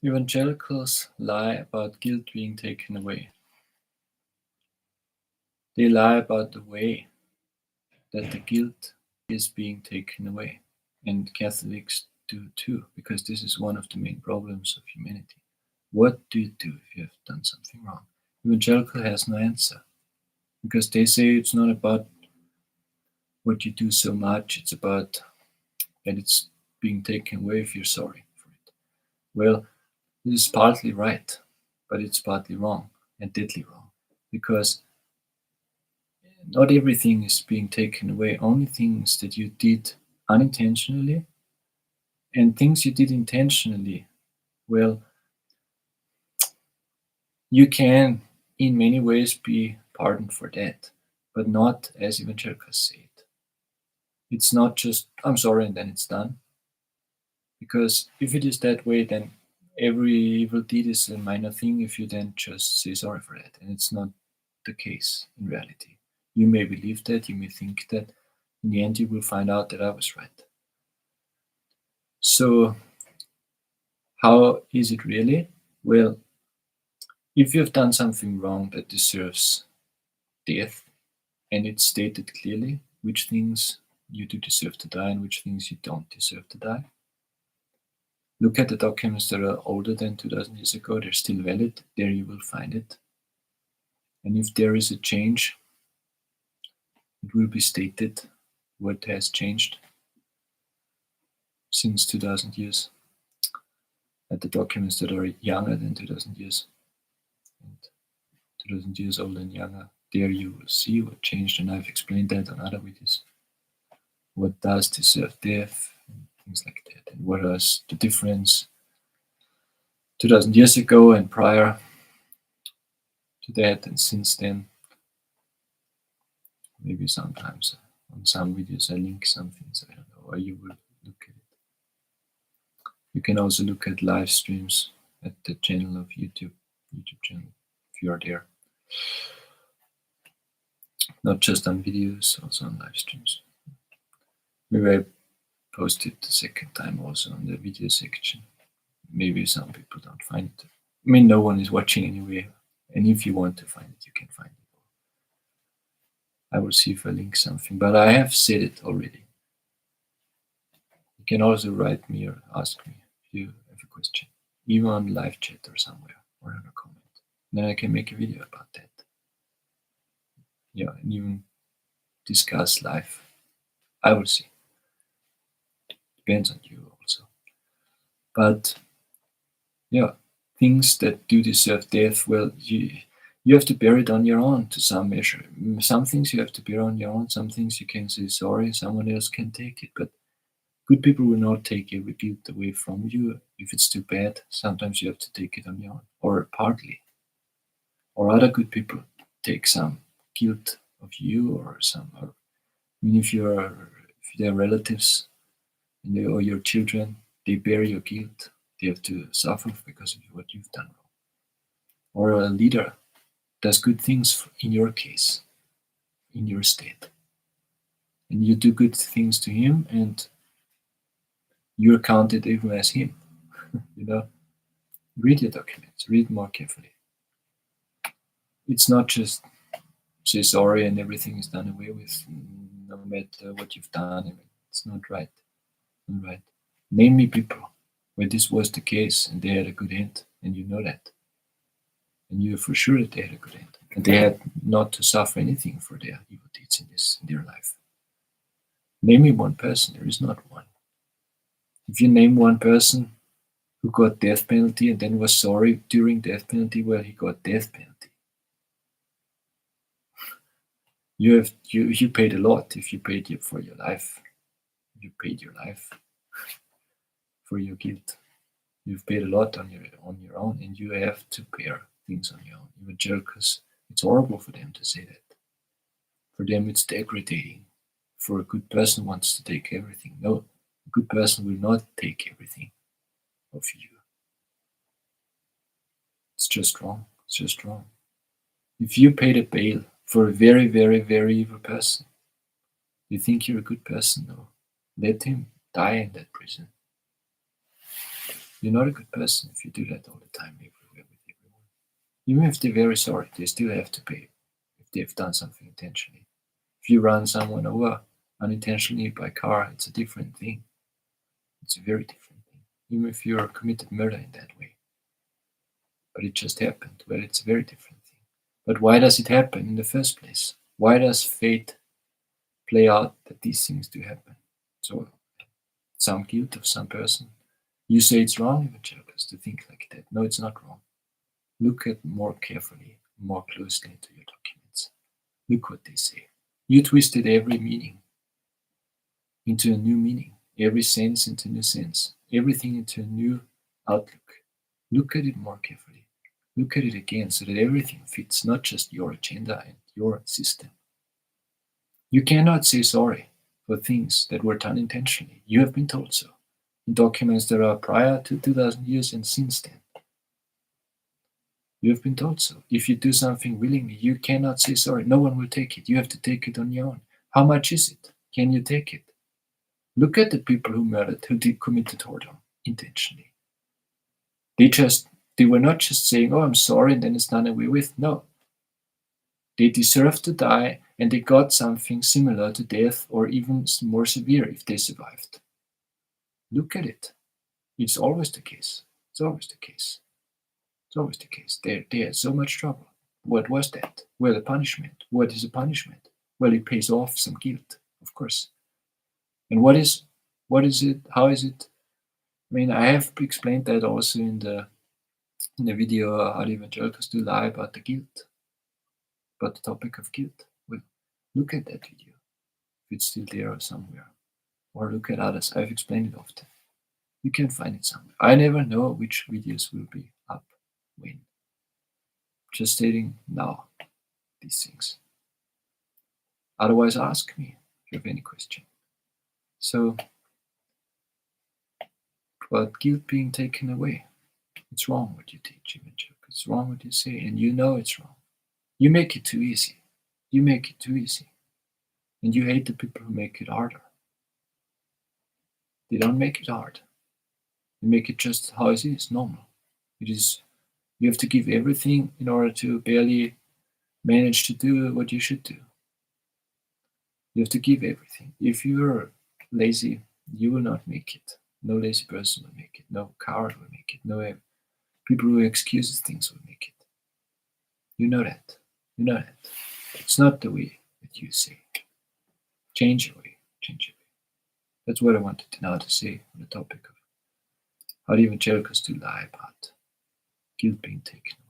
Evangelicals lie about guilt being taken away. They lie about the way that the guilt is being taken away. And Catholics do too, because this is one of the main problems of humanity. What do you do if you have done something wrong? Evangelical has no answer, because they say it's not about what you do so much, it's about that it's being taken away if you're sorry for it. Well, it is partly right, but it's partly wrong, and deadly wrong, because not everything is being taken away, only things that you did unintentionally, and things you did intentionally. Well, you can in many ways be pardoned for that, but not as evangelicals say it. It's not just, I'm sorry, and then it's done. Because if it is that way, then every evil deed is a minor thing if you then just say sorry for that. And it's not the case in reality. You may believe that, you may think that. In the end, you will find out that I was right. So, how is it really? Well, if you have done something wrong that deserves death, and it's stated clearly which things you do deserve to die and which things you don't deserve to die, look at the documents that are older than 2000 years ago, they're still valid, there you will find it. And if there is a change, it will be stated what has changed since 2000 years. At the documents that are younger than 2000 years, and 2000 years old and younger, there you will see what changed, and I've explained that on other videos. What does deserve death, and things like that, and what is the difference 2000 years ago and prior to that and since then. Maybe sometimes on some videos I link some things, I don't know, or you will look at it. You can also look at live streams at the channel of YouTube channel, if you are there. Not just on videos, also on live streams. Maybe I posted the second time also on the video section. Maybe some people don't find it. I mean, no one is watching anyway, and if you want to find it, you can find it. I will see if I link something, but I have said it already. You can also write me or ask me if you have a question, even on live chat or somewhere, or in a comment. Then I can make a video about that. Yeah, and even discuss live. I will see. Depends on you also. But yeah, things that do deserve death, well, you have to bear it on your own to some measure. Some things you have to bear on your own, some things you can say sorry, someone else can take it, but good people will not take every guilt away from you. If it's too bad, sometimes you have to take it on your own, or partly. Or other good people take some guilt of you, or some. Or, I mean, if they're relatives, or your children, they bear your guilt. They have to suffer because of what you've done wrong. Or a leader does good things in your case, in your state, and you do good things to him, and you're counted even as him. Read your documents, read more carefully. It's not just say sorry and everything is done away with, no matter what you've done. I mean, it's not right. Not right. Name me people where this was the case and they had a good end, and you know that. And you're for sure that they had a good end. And they had not to suffer anything for their evil deeds in their life. Name me one person, there is not one. If you name one person who got death penalty and then was sorry during death penalty, well, he got death penalty. You paid a lot if you paid for your life. You paid your life for your guilt. You've paid a lot on your own, and you have to bear things on your own. Evangelicals, it's horrible for them to say that. For them, it's degrading. For a good person wants to take everything. No, a good person will not take everything of you. It's just wrong. It's just wrong. If you paid a bail for a very, very, very evil person, you think you're a good person, no. Let him die in that prison. You're not a good person if you do that all the time, everywhere, with everyone. Even if they're very sorry, they still have to pay if they've done something intentionally. If you run someone over unintentionally by car, it's a different thing. It's a very different thing. Even if you're committed murder in that way. But it just happened. Well, it's a very different thing. But why does it happen in the first place? Why does fate play out that these things do happen? So, some guilt of some person. You say it's wrong, Evangelicals, to think like that. No, it's not wrong. Look at more carefully, more closely into your documents. Look what they say. You twisted every meaning into a new meaning, every sense into a new sense, everything into a new outlook. Look at it more carefully. Look at it again so that everything fits, not just your agenda and your system. You cannot say sorry for things that were done intentionally. You have been told so in documents that are prior to 2000 years and since then. You have been told so. If you do something willingly, you cannot say sorry. No one will take it. You have to take it on your own. How much is it? Can you take it? Look at the people who murdered, who committed whoredom intentionally. They were not just saying, oh, I'm sorry, and then it's done away with. No. They deserved to die, and they got something similar to death or even more severe if they survived. Look at it. It's always the case. It's always the case. It's always the case. They had so much trouble. What was that? Well, the punishment. What is a punishment? Well, it pays off some guilt, of course. And what is it? How is it? I mean, I have explained that also in the video How the Evangelicals Do Lie about the guilt, about the topic of guilt. Well, look at that video, if it's still there or somewhere. Or look at others. I've explained it often. You can find it somewhere. I never know which videos will be up when. Just stating now these things. Otherwise, ask me if you have any question. So, but guilt being taken away. It's wrong what you teach, Evangelicals. It's wrong what you say, and you know it's wrong. You make it too easy. You make it too easy. And you hate the people who make it harder. They don't make it hard. They make it just how it is, normal. It is, you have to give everything in order to barely manage to do what you should do. You have to give everything. If you're lazy, you will not make it. No lazy person will make it. No coward will make it. No people who excuses things will make it. You know that. You know that. It's not the way that you say. Change your way. Change your way. That's what I wanted now to say on the topic of how the Evangelicals do lie about guilt being taken away.